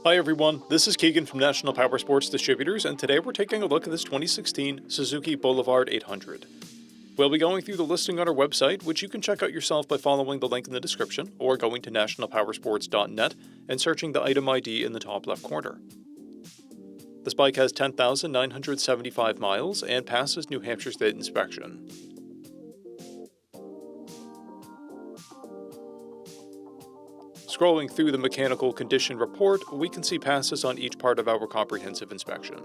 Hi everyone, this is Keegan from National Powersports Distributors, and today we're taking a look at this 2016 Suzuki Boulevard 800. We'll be going through the listing on our website, which you can check out yourself by following the link in the description, or going to nationalpowersports.net and searching the item ID in the top left corner. This bike has 10,975 miles and passes New Hampshire State inspection. Scrolling through the mechanical condition report, we can see passes on each part of our comprehensive inspection.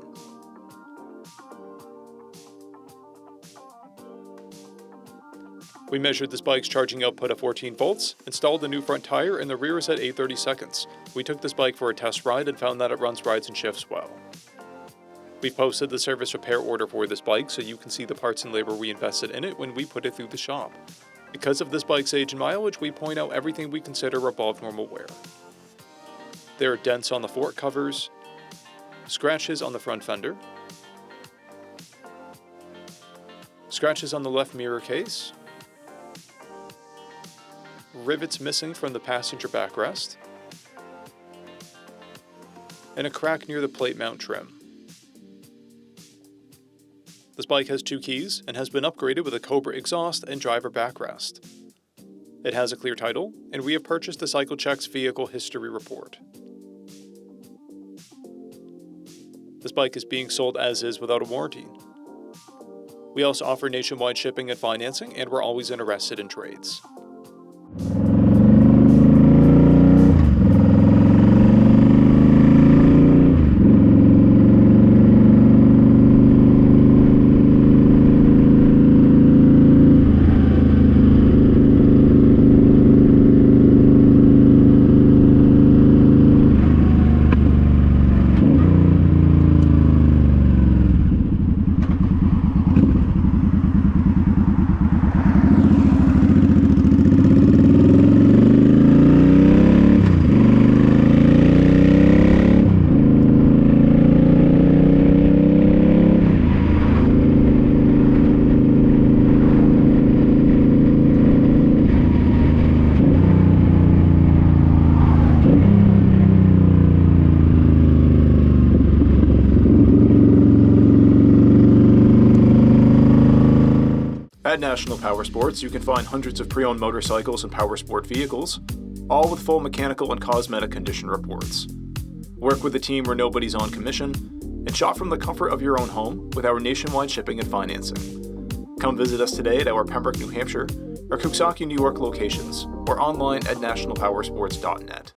We measured this bike's charging output at 14 volts, installed a new front tire, and the rear is at 830 seconds. We took this bike for a test ride and found that it runs rides and shifts well. We've posted the service repair order for this bike so you can see the parts and labor we invested in it when we put it through the shop. Because of this bike's age and mileage, we point out everything we consider above normal wear. There are dents on the fork covers, scratches on the front fender, scratches on the left mirror case, rivets missing from the passenger backrest, and a crack near the plate mount trim. This bike has 2 keys and has been upgraded with a Cobra exhaust and driver backrest. It has a clear title, and we have purchased the CycleCheck's vehicle history report. This bike is being sold as is without a warranty. We also offer nationwide shipping and financing, and we're always interested in trades. At National Powersports, you can find hundreds of pre-owned motorcycles and powersport vehicles, all with full mechanical and cosmetic condition reports. Work with a team where nobody's on commission, and shop from the comfort of your own home with our nationwide shipping and financing. Come visit us today at our Pembroke, New Hampshire, or Coxsackie, New York locations, or online at nationalpowersports.net.